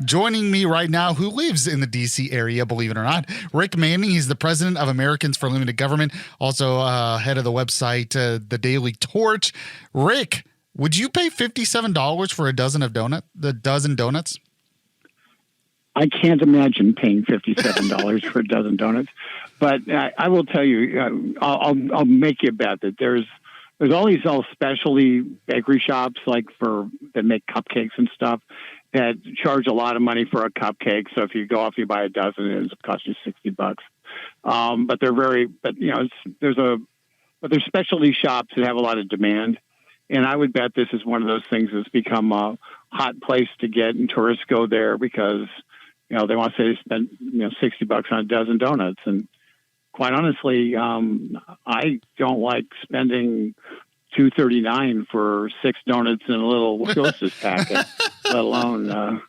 Joining me right now, who lives in the D.C. area, believe it or not, Rick Manning. He's the president of Americans for Limited Government, also head of the website, The Daily Torch. Rick, would you pay $57 for a dozen donuts? I can't imagine paying $57 for a dozen donuts, but I will tell you, I'll make you a bet that there's all these specialty bakery shops that make cupcakes and stuff that charge a lot of money for a cupcake. So if you go off, you buy a dozen, it costs you $60. But there's specialty shops that have a lot of demand. And I would bet this is one of those things that's become a hot place to get, and tourists go there because, they want to say they spend, $60 on a dozen donuts. And quite honestly, I don't like spending $2.39 for 6 donuts and a little Hostess packet, let alone $5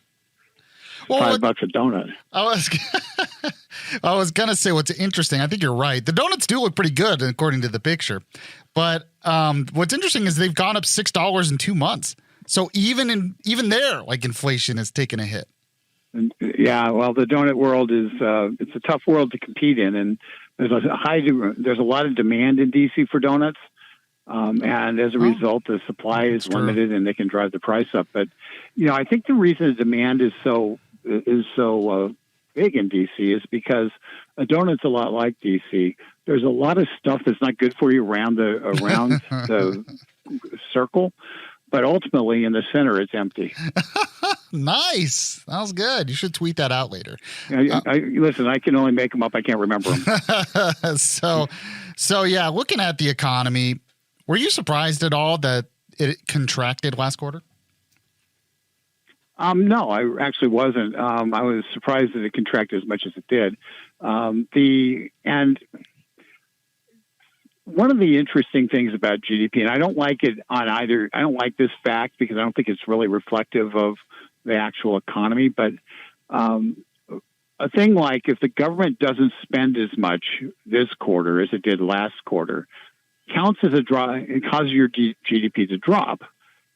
a donut. I was gonna say what's interesting. I think you're right. The donuts do look pretty good according to the picture, but what's interesting is they've gone up $6 in 2 months. So even there, inflation has taken a hit. Yeah, well, the donut world is it's a tough world to compete in, and there's a lot of demand in DC for donuts, and as a result, the supply is limited, and they can drive the price up. But I think the reason the demand is so big in DC is because a donut's a lot like DC. There's a lot of stuff that's not good for you around the circle, but ultimately in the center, it's empty. Nice. That was good. You should tweet that out later. Listen, I can only make them up. I can't remember them. So yeah, looking at the economy, were you surprised at all that it contracted last quarter? No, I actually wasn't. I was surprised that it contracted as much as it did. And one of the interesting things about GDP, and I don't like it I don't like this fact because I don't think it's really reflective of the actual economy, but a thing like if the government doesn't spend as much this quarter as it did last quarter, counts as a drop. It causes your GDP to drop,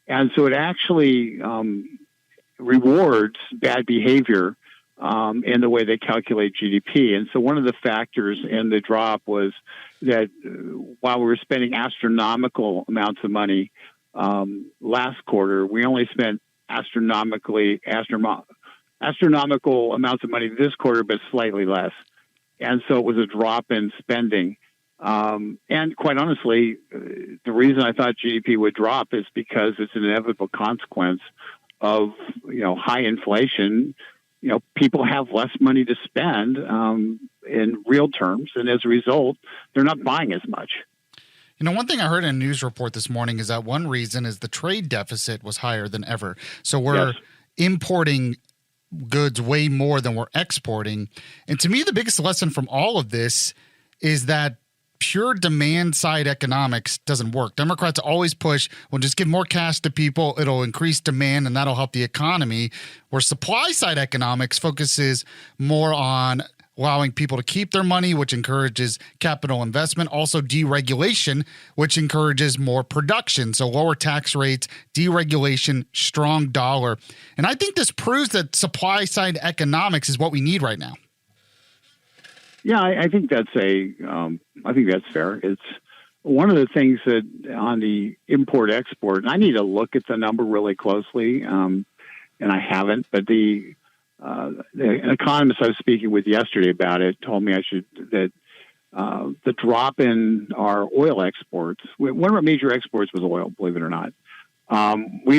and so it actually rewards bad behavior in the way they calculate GDP. And so one of the factors in the drop was that while we were spending astronomical amounts of money last quarter, we only spent astronomical amounts of money this quarter, but slightly less. And so it was a drop in spending. And quite honestly, the reason I thought GDP would drop is because it's an inevitable consequence of, high inflation. People have less money to spend in real terms. And as a result, they're not buying as much. One thing I heard in a news report this morning is that one reason is the trade deficit was higher than ever. So we're importing goods way more than we're exporting. And to me, the biggest lesson from all of this is that pure demand side economics doesn't work. Democrats always push, well, just give more cash to people, it'll increase demand and that'll help the economy, where supply side economics focuses more on allowing people to keep their money, which encourages capital investment, also deregulation, which encourages more production. So lower tax rates, deregulation, strong dollar. And I think this proves that supply side economics is what we need right now. Yeah, I think that's fair. It's one of the things that on the import-export, and I need to look at the number really closely, and I haven't, but the economist I was speaking with yesterday about it told me that the drop in our oil exports, one of our major exports was oil, believe it or not. We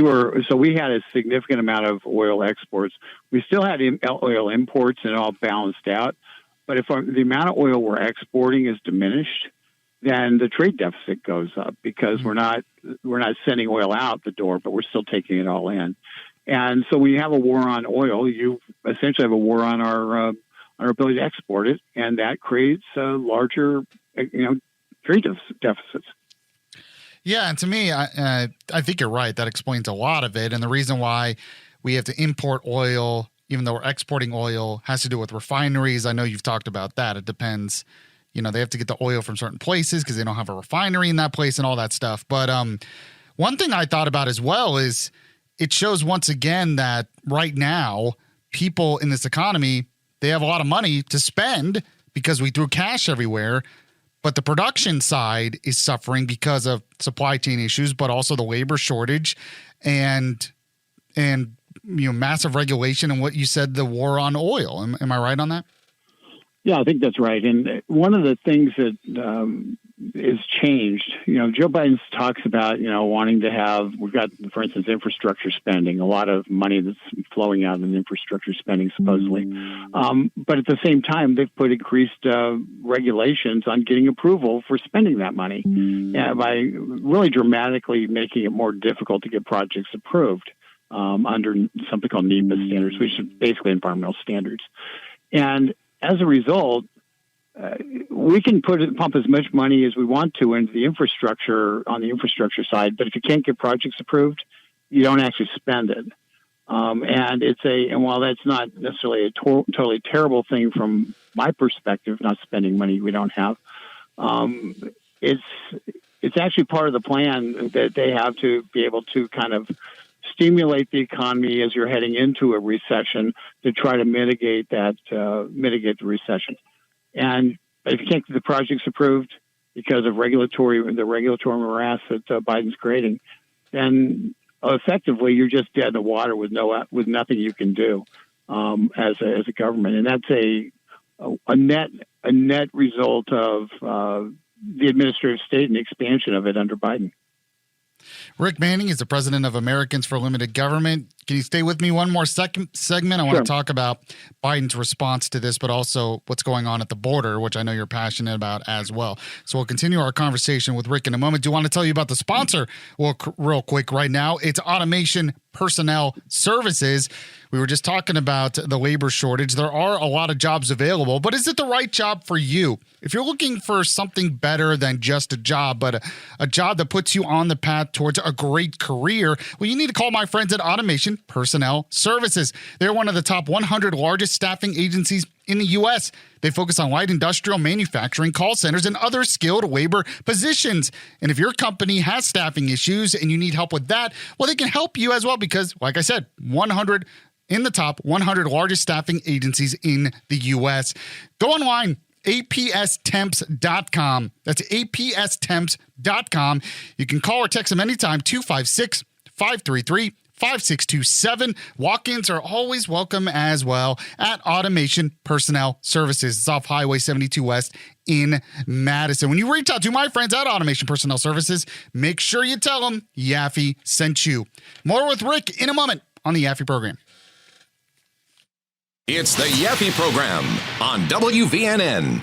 had a significant amount of oil exports. We still had oil imports and it all balanced out. But if the amount of oil we're exporting is diminished, then the trade deficit goes up because we're not sending oil out the door, but we're still taking it all in. And so when you have a war on oil, you essentially have a war on our ability to export it, and that creates larger, trade deficits. Yeah, and to me, I think you're right. That explains a lot of it, and the reason why we have to import oil, even though we're exporting oil, has to do with refineries. I know you've talked about that. It depends. They have to get the oil from certain places because they don't have a refinery in that place and all that stuff. But one thing I thought about as well is it shows once again that right now people in this economy, they have a lot of money to spend because we threw cash everywhere. But the production side is suffering because of supply chain issues, but also the labor shortage and massive regulation and what you said, the war on oil. Am I right on that? Yeah, I think that's right. And one of the things that is changed, Joe Biden talks about, wanting to have, we've got, for instance, infrastructure spending, a lot of money that's flowing out in infrastructure spending, supposedly. But at the same time, they've put increased regulations on getting approval for spending that money by really dramatically making it more difficult to get projects approved under something called NEPA standards, which is basically environmental standards. And as a result, we can pump as much money as we want to into the infrastructure on the infrastructure side, but if you can't get projects approved, you don't actually spend it. And while that's not necessarily a totally terrible thing from my perspective, not spending money we don't have, it's actually part of the plan that they have to be able to kind of stimulate the economy as you're heading into a recession to try to mitigate the recession. And if you can't get the projects approved because of the regulatory morass that Biden's creating, then effectively you're just dead in the water with nothing you can do as a government. And that's a net result of the administrative state and the expansion of it under Biden. Rick Manning is the president of Americans for Limited Government. Can you stay with me one more segment? I want to talk about Biden's response to this, but also what's going on at the border, which I know you're passionate about as well. So we'll continue our conversation with Rick in a moment. Do want to tell you about the sponsor real quick right now. It's Automation Personnel Services. We were just talking about the labor shortage. There are a lot of jobs available, but is it the right job for you? If you're looking for something better than just a job, but a job that puts you on the path towards a great career, well, you need to call my friends at Automation Personnel Services. They're one of the top 100 largest staffing agencies in the U.S. They focus on light industrial, manufacturing, call centers, and other skilled labor positions. And if your company has staffing issues and you need help with that, well, they can help you as well because, like I said, 100 in the top 100 largest staffing agencies in the U.S. Go online, apstemps.com. That's apstemps.com. You can call or text them anytime, 256-533-5627. Walk-ins are always welcome as well at Automation Personnel Services. It's off Highway 72 West in Madison. When you reach out to my friends at Automation Personnel Services, make sure you tell them Yaffee sent you. More with Rick in a moment on the Yaffee program. It's the Yaffee program on WVNN.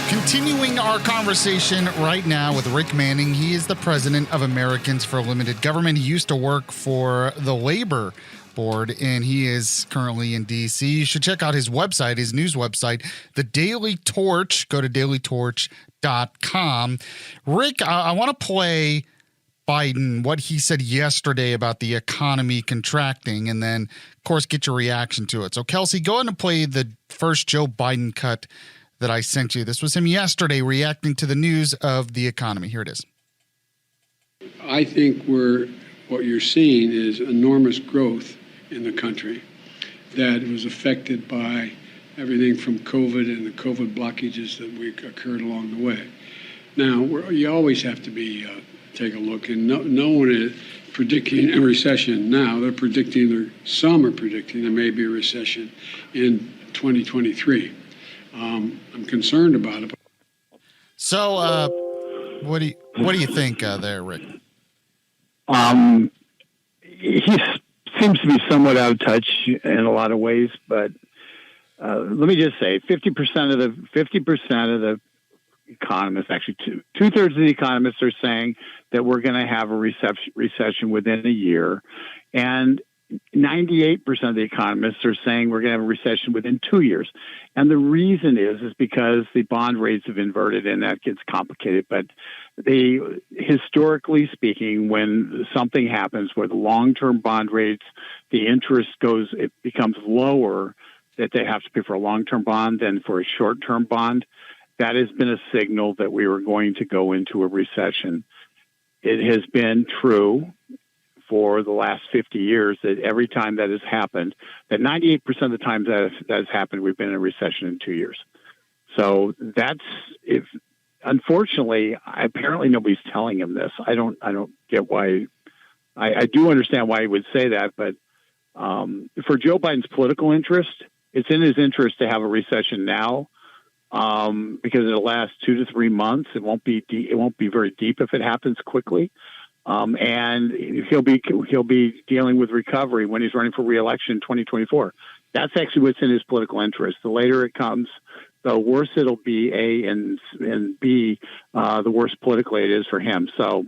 Continuing our conversation right now with Rick Manning. He is the president of Americans for Limited Government. He used to work for the Labor Board, and he is currently in D.C. You should check out his website, his news website, The Daily Torch. Go to dailytorch.com. Rick, I want to play Biden, what he said yesterday about the economy contracting, and then, of course, get your reaction to it. So, Kelsey, go ahead and play the first Joe Biden cut that I sent you. This was him yesterday reacting to the news of the economy. Here it is. I think what you're seeing is enormous growth in the country that was affected by everything from COVID and the COVID blockages that occurred along the way. Now, you always have to take a look, and no one is predicting a recession now. Some are predicting there may be a recession in 2023. I'm concerned about it. So, what do you think there, Rick? He seems to be somewhat out of touch in a lot of ways, but let me just say, 50% of the economists, actually two-thirds of the economists, are saying that we're going to have a recession within a year, and 98% of the economists are saying we're going to have a recession within 2 years. And the reason is because the bond rates have inverted, and that gets complicated. But historically speaking, when something happens where the long-term bond rates, the interest it becomes lower that they have to pay for a long-term bond than for a short-term bond, that has been a signal that we were going to go into a recession. It has been true for the last 50 years that every time that has happened, that 98% of the times that has happened, we've been in a recession in 2 years. So unfortunately, apparently nobody's telling him this. I don't get why. I do understand why he would say that, but for Joe Biden's political interest, it's in his interest to have a recession now, because it'll last 2 to 3 months. It won't be very deep if it happens quickly, and he'll be dealing with recovery when he's running for re-election in 2024. That's actually what's in his political interest. The later it comes, the worse it'll be. A and B, the worse politically it is for him. So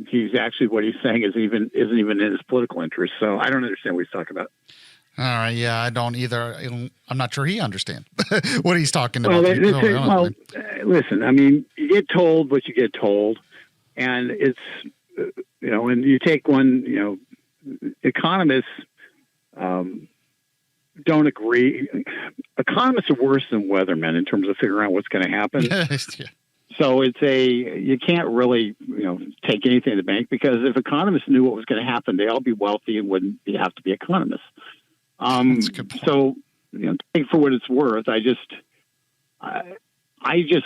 he's actually, what he's saying isn't even in his political interest. So I don't understand what he's talking about. All right, yeah, I don't either. I'm not sure he understands what he's talking about. Listen, I mean, you get told what you get told, and it's, and you take one, economists don't agree. Economists are worse than weathermen in terms of figuring out what's going to happen. Yeah. So you can't really, take anything to the bank, because if economists knew what was going to happen, they'd all be wealthy and wouldn't have to be economists. That's a good point. So, take for what it's worth. I just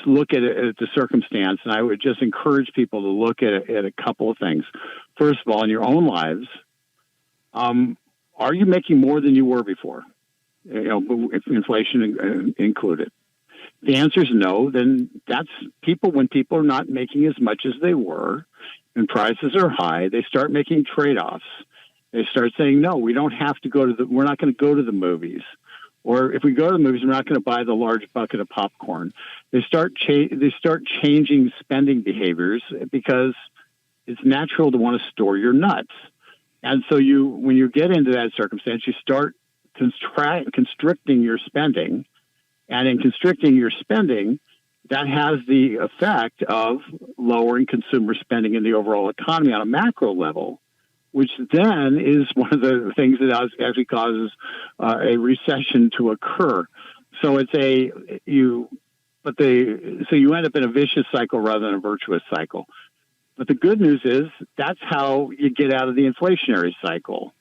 look at it at the circumstance, and I would just encourage people to look at a couple of things. First of all, in your own lives, are you making more than you were before? If inflation included. If the answer is no, then that's when people are not making as much as they were and prices are high, they start making trade-offs. They start saying, no, we don't have to we're not going to go to the movies. Or if we go to the movies, we're not going to buy the large bucket of popcorn. They start changing spending behaviors, because it's natural to want to store your nuts. And so when you get into that circumstance, you start constricting your spending. And in constricting your spending, that has the effect of lowering consumer spending in the overall economy on a macro level, which then is one of the things that actually causes a recession to occur. So you end up in a vicious cycle rather than a virtuous cycle. But the good news is that's how you get out of the inflationary cycle,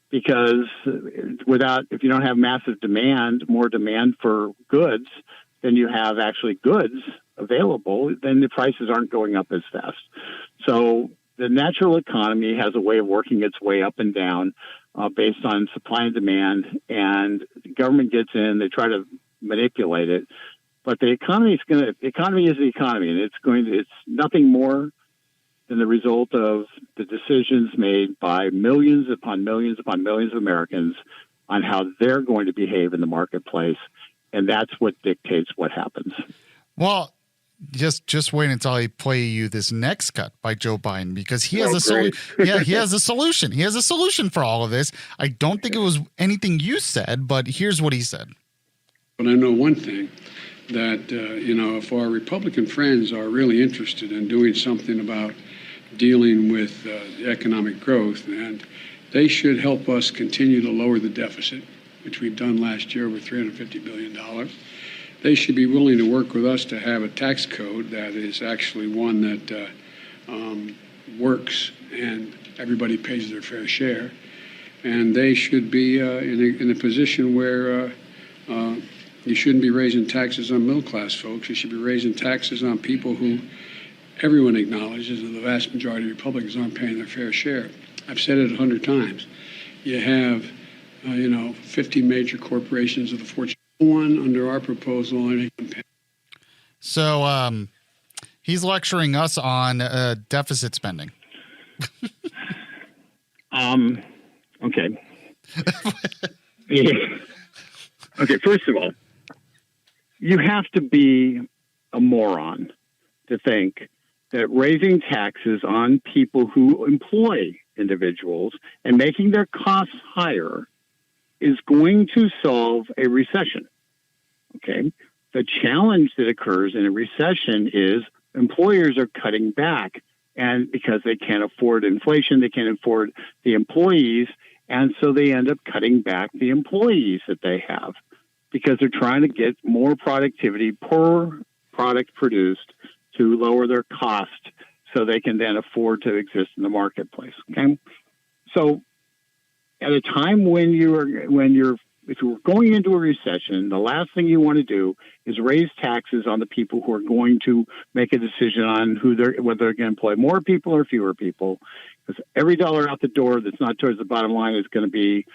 because if you don't have massive demand, more demand for goods than you have actually goods available, then the prices aren't going up as fast. So the natural economy has a way of working its way up and down based on supply and demand, and the government gets in, they try to manipulate it. But the economy is the economy, and it's nothing more than the result of the decisions made by millions upon millions upon millions of Americans on how they're going to behave in the marketplace. And that's what dictates what happens. Well, just wait until I play you this next cut by Joe Biden, because he has a solution. Yeah, he has a solution. He has a solution for all of this. I don't think it was anything you said, but here's what he said. But I know one thing, that, if our Republican friends are really interested in doing something about dealing with economic growth, and they should help us continue to lower the deficit, which we've done last year with $350 billion. They should be willing to work with us to have a tax code that is actually one that works and everybody pays their fair share. And they should be in a position where you shouldn't be raising taxes on middle-class folks. You should be raising taxes on people who everyone acknowledges that the vast majority of Republicans aren't paying their fair share. I've said it 100 times. You have, 50 major corporations of the Fortune 1 under our proposal. So he's lecturing us on deficit spending. Okay. Okay, first of all, you have to be a moron to think that raising taxes on people who employ individuals and making their costs higher is going to solve a recession. Okay? The challenge that occurs in a recession is employers are cutting back, and because they can't afford inflation, they can't afford the employees, and so they end up cutting back the employees that they have. because they're trying to get more productivity per product produced to lower their cost so they can then afford to exist in the marketplace. Okay. So at a time when if you're going into a recession, the last thing you want to do is raise taxes on the people who are going to make a decision on whether they're going to employ more people or fewer people, because every dollar out the door that's not towards the bottom line is going to be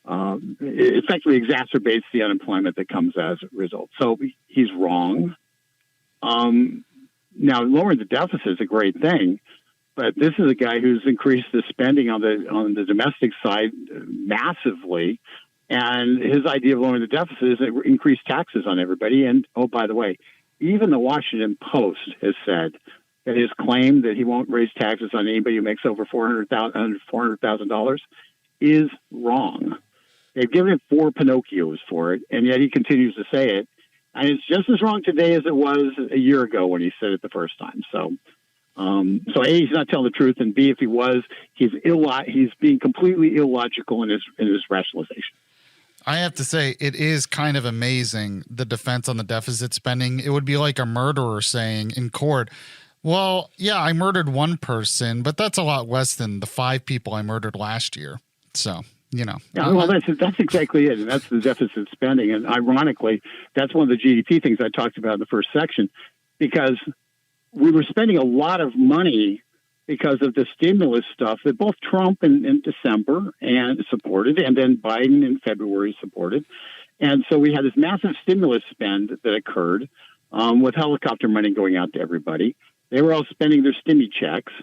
it effectively exacerbates the unemployment that comes as a result. So he's wrong. Now, lowering the deficit is a great thing, but this is a guy who's increased the spending on the domestic side massively. And his idea of lowering the deficit is to increase taxes on everybody. And, oh, by the way, even the Washington Post has said that his claim that he won't raise taxes on anybody who makes over $400,000 is wrong. They've given him 4 Pinocchios for it, and yet he continues to say it. And it's just as wrong today as it was a year ago when he said it the first time. So A, he's not telling the truth, and B, if he was, he's being completely illogical in his rationalization. I have to say, it is kind of amazing, the defense on the deficit spending. It would be like a murderer saying in court, well, yeah, I murdered one person, but that's a lot less than the 5 people I murdered last year. So, you know. Yeah, well, that's exactly it. And that's the deficit spending. And ironically, that's one of the GDP things I talked about in the first section, because we were spending a lot of money because of the stimulus stuff that both Trump in December and supported, and then Biden in February supported. And so we had this massive stimulus spend that occurred with helicopter money going out to everybody. They were all spending their stimmy checks,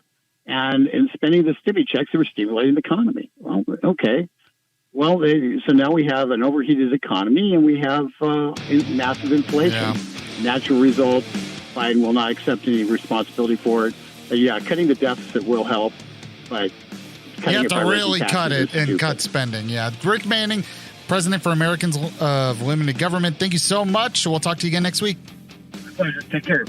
and in spending the stimmy checks, they were stimulating the economy. Well, okay. Well, so now we have an overheated economy, and we have massive inflation. Yeah. Natural result, Biden will not accept any responsibility for it. Yeah, cutting the deficit will help, but you have to really cut it and cut spending. Yeah. Rick Manning, President for Americans of Limited Government, thank you so much. We'll talk to you again next week. My pleasure. Take care.